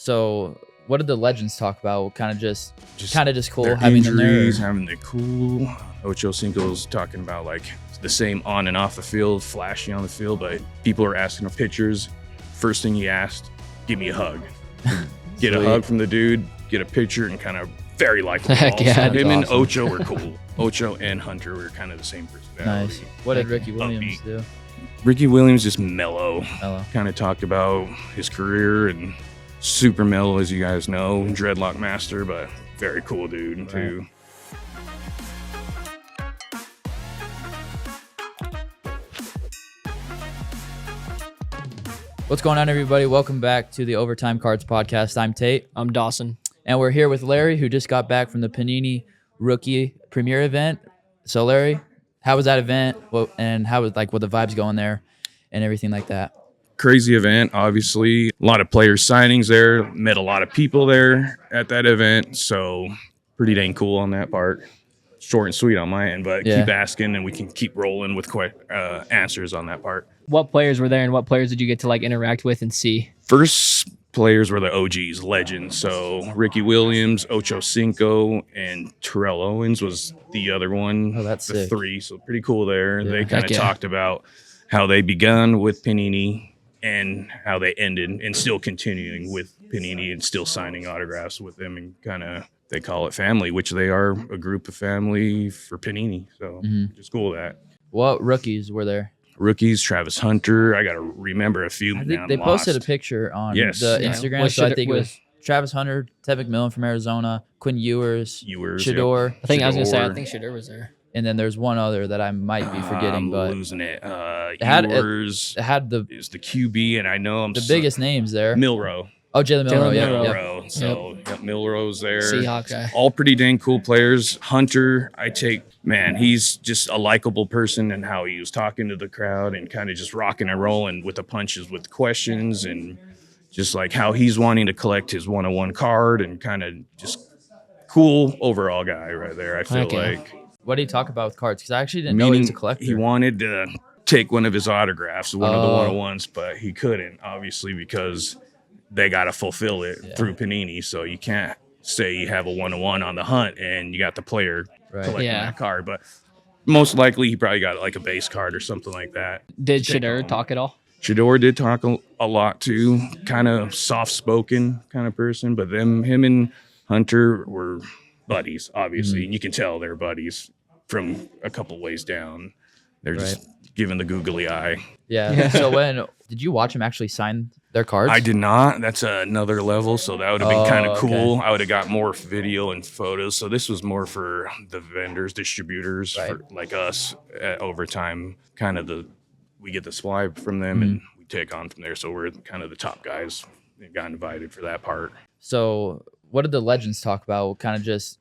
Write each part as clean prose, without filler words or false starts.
So what did the legends talk about? Kind of just cool their having them there. injuries, having the cool. Ocho Cinco's talking about like the same on and off the field, flashy on the field, but people are asking for pictures. First thing he asked, give me a hug. Get a hug from the dude, get a picture, and kind of very likable. Heck yeah, Him and awesome. Ocho were cool. Ocho and Hunter were kind of the same personality. Nice. What did Ricky Williams Upbeat. do? Ricky Williams just mellow. Mellow. Kind of talked about his career and super mellow, as you guys know, dreadlock master, but very cool dude too. What's going on, everybody? Welcome back to the Overtime Cards podcast. I'm Tate. I'm Dawson. And we're here with Larry, who just got back from the Panini Rookie Premiere event. So, Larry, how was that event? And how was were the vibes going there and everything like that? Crazy event, obviously. A lot of player signings there. Met a lot of people there at that event. So pretty dang cool on that part. Short and sweet on my end, but keep asking and we can keep rolling with answers on that part. What players were there and what players did you get to interact with and see? First players were the OGs, legends. So Ricky Williams, Ocho Cinco, and Terrell Owens was the other one. Oh, that's the sick. three. So pretty cool there. Yeah. They kind of Heck yeah. talked about how they begun with Panini and how they ended and still continuing with Panini and still signing autographs with them and kind of they call it family, which they are a group of family for Panini. So just cool with that. What rookies were there? Rookies, Travis Hunter. I got to remember a few. They posted a picture on the Instagram. So I think it was Travis Hunter, Ted McMillan from Arizona, Quinn Ewers, Shador. Yep. I was going to say, I think Shador was there. And then there's one other that I might be forgetting, but losing it. Ewers it had is the QB, and I know I'm the biggest names there. Milroe. Oh, Jalen Milroe. Yeah. Milroe. So Milroe's there. Seahawks guy. All pretty dang cool players. Hunter, he's just a likable person and how he was talking to the crowd and kind of just rocking and rolling with the punches with questions and just like how he's wanting to collect his one-on-one card and kind of just cool overall guy right there, I feel like. What did he talk about with cards? Because I actually didn't know he was a collector. He wanted to take one of his autographs, one of the one-on-ones, but he couldn't, obviously, because they got to fulfill it through Panini. So you can't say you have a one-on-one on the hunt and you got the player collecting that card. But most likely he probably got like a base card or something like that. Did Shador talk at all? Shador did talk a lot too. Kind of soft-spoken kind of person. But him and Hunter were buddies, obviously. And you can tell they're buddies from a couple ways down. They're just giving the googly eye. Yeah. So did you watch him actually sign their cards? I did not. That's another level, so that would have been kind of cool. I would have got more video and photos. So this was more for the vendors, distributors, for, like us at Overtime. We get the supply from them and we take on from there. So we're kind of the top guys that got invited for that part. So what did the legends talk about? Kind of just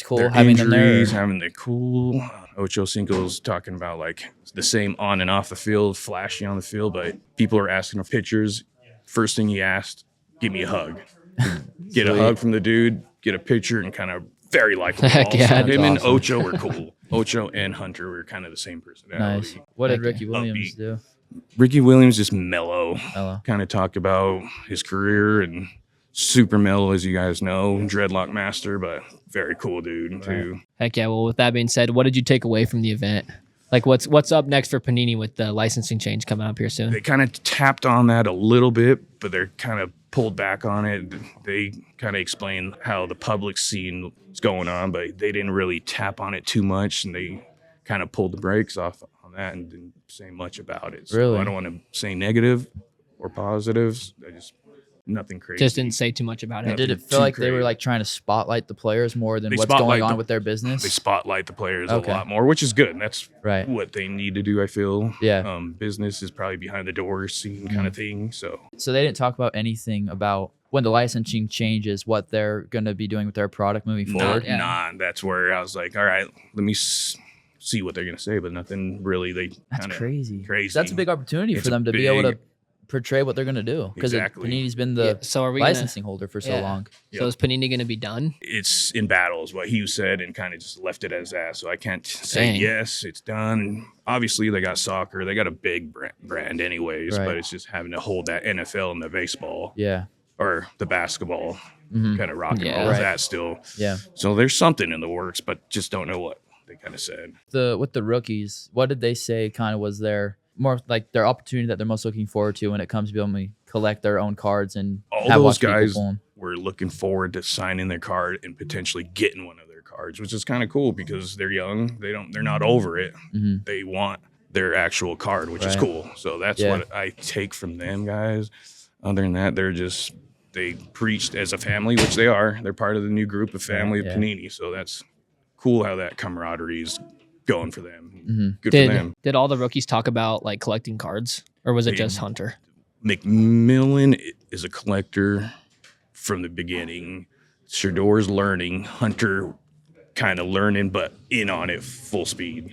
cool their having injuries, them there. having the cool. Ocho Cinco's talking about like the same on and off the field, flashy on the field, but people are asking for pictures. First thing he asked, give me a hug. Get a hug from the dude, get a picture, and kind of very likable. Heck yeah, Him and awesome. Ocho were cool. Ocho and Hunter were kind of the same personality. Nice. What did Ricky Williams Upbeat. do? Ricky Williams just mellow. Mellow. Kind of talked about his career and super mellow, as you guys know, dreadlock master, but very cool dude too. Heck yeah. Well, with that being said, what did you take away from the event? Like what's up next for Panini with the licensing change coming up here soon? They kind of tapped on that a little bit, but they're kind of pulled back on it. They kind of explained how the public scene is going on, but they didn't really tap on it too much, and they kind of pulled the brakes off on that and didn't say much about it. So Really? I don't want to say negative or positives. Nothing crazy. Just didn't say too much about it. Did it feel like they were trying to spotlight the players more than what's going on with their business? They spotlight the players a lot more, which is good. That's Right. what they need to do, I feel. Yeah. Business is probably behind the door scene kind of thing. So they didn't talk about anything about when the licensing changes, what they're going to be doing with their product moving forward. That's where I was like, all right, let me see what they're going to say, but nothing really. That's crazy. Crazy. That's a big opportunity for them to be able to portray what they're going to do, because Panini's been the licensing holder for so long. So is Panini going to be done? It's in battle is what he said, and kind of just left it as that. So I can't say yes, it's done. Obviously, they got soccer. They got a big brand anyways, but it's just having to hold that NFL and the baseball or the basketball kind of rock and Yeah. roll with Right. that still. Yeah. So there's something in the works, but just don't know what they kind of said. With the rookies, what did they say kind of was their more like their opportunity that they're most looking forward to when it comes to being able to collect their own cards and All have those watch people guys pull 'em? were looking forward to signing their card and potentially getting one of their cards, which is kind of cool because they're young. They're not over it. Mhm. They want their actual card, which is Right. cool. So that's Yeah. what I take from them guys. Other than that, they preached as a family, which they are. They're part of the new group of family Yeah. of Panini. So that's cool how that camaraderie is going for them. Mhm. Good for them. Did all the rookies talk about like collecting cards, or was it They- just Hunter? McMillan is a collector from the beginning. Shador's learning. Hunter kind of learning, but in on it full speed.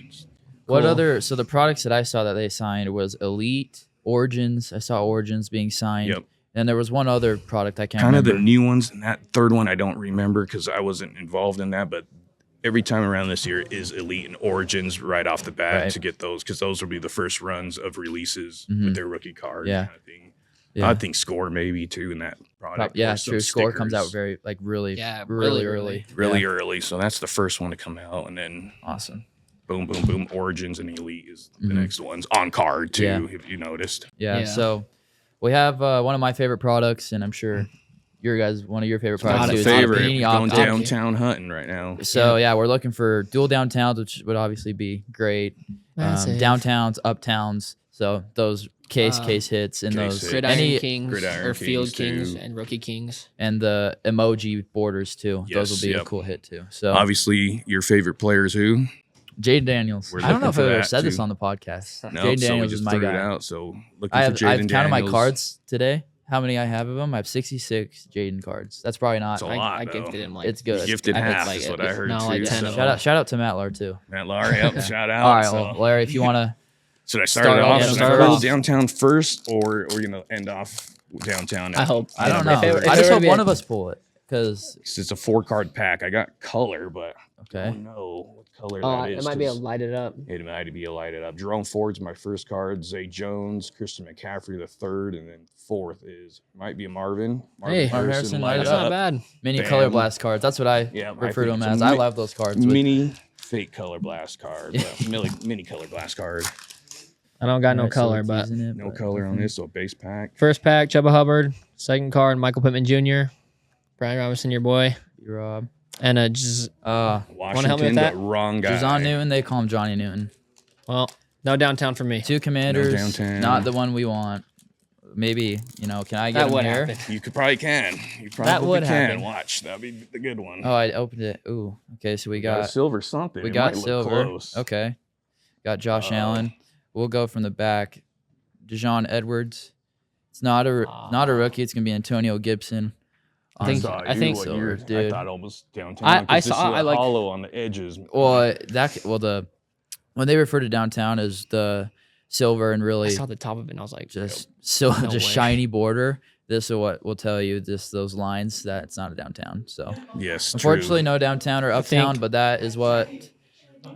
What Cool. other? So the products that I saw that they signed was Elite, Origins. I saw Origins being signed. Yep. And there was one other product I can't Kind of remember. the new ones, and that third one I don't remember because I wasn't involved in that. But every time around this year is Elite and Origins right off the bat Right. to get those because those will be the first runs of releases Mhm. with their rookie card. Yeah. Kind of thing. Yeah. I think Score maybe too in that product. Yeah, or some true. Score comes out stickers very like really, Yeah, really really early. really Yeah. early. So that's the first one to come out, and then Awesome. boom, boom, boom. Origins and Elite is the Mhm. next ones on card too. Yeah. If you noticed, Yeah. Yeah. So we have one of my favorite products, and I'm sure your guys one of your favorite products Not a too. my It's the favorite. Panini Going Optic. downtown hunting right now. So yeah, we're looking for dual downtowns, which would obviously be great. Massive. Downtowns, uptowns. So those case hits and Case those hits. Gridiron any Kings Gridiron or Field Kings, Kings too. and Rookie Kings. and the emoji borders too. Those Yes, will be a yep. cool hit too. So Obviously, your favorite players who? Jaden Daniels. We're I don't know if looking I've for ever that, said this too. on the podcast. No, Jaden so we Daniels just is my threw it guy. out. So looking I've for Jaden counted my Daniels. cards today. How many I have of them? I have 66 Jaden cards. That's probably not. It's a lot. I though. gifted him like It's good. Gifted I think half like is it- what I heard no, too. like 10 so. of them. Shout out to Matt Lar too. Matt Lauer, yep, shout out. All right, so. well, Larry, if you want to, Should I start start it off- off? yeah, Should start I it go off. downtown first, or we're gonna end off downtown? I hope. I don't If know. it- if I it just were hope to be one a- of us pull it because It's a 4-card pack. I got color, but I okay. don't know what color Oh, that is. it might be a 'cause lighted up. It might be a lighted up. Jerome Ford's my first card. Zay Jones, Christian McCaffrey the third, and then fourth might be a Marvin. Hey, Marvin Harrison, light it That's up. not bad. Mini Damn. color blast cards. That's what I Yeah, I refer to think them it's as. a I mi- love those cards. with- Mini fake color blast card. Mini color blast card. I don't got no Alright, so color, it's but using it, No but- color on this, so base pack. first pack, Chuba Hubbard. Second card, Michael Pittman Jr. Brian Robinson, your boy. Rob. And just Washington, help me with that? but wrong guy. John Newton. They call him Johnny Newton. well, no downtown for me. Two Commanders. downtown. Not the one we want. Maybe can I get That him would here? happen. You probably can. You probably would can. happen. Watch. That'd be the good one. Oh, I opened it. Ooh. Okay, so we got a got silver something. we It got might look silver. close. Okay. Got Josh Allen. We'll go from the back. Dijon Edwards. It's not a rookie. It's gonna be Antonio Gibson. I think- saw I you think what so, year- I dude. thought almost downtown. I 'cause this saw- is I like- hollow on the edges. Well, when they refer to downtown as the silver and I really saw the top of it and I was like, just No just way. shiny border. This is what will tell you just those lines that it's not a downtown. So Yes, unfortunately, true. no downtown or think- uptown, but that is what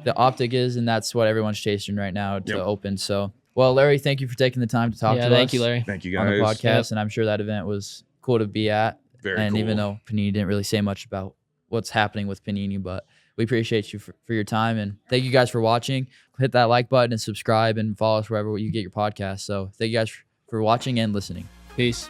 the optic is, and that's what everyone's chasing right now to Yep. open. So, well, Larry, thank you for taking the time to talk yeah, to thank us you, Larry. Thank you on the guys. podcast, Yep. and I'm sure that event was cool to be at. Very and cool. even though Panini didn't really say much about what's happening with Panini, but we appreciate you for your time, and thank you guys for watching. Hit that like button and subscribe and follow us wherever you get your podcast. So thank you guys for watching and listening. Peace.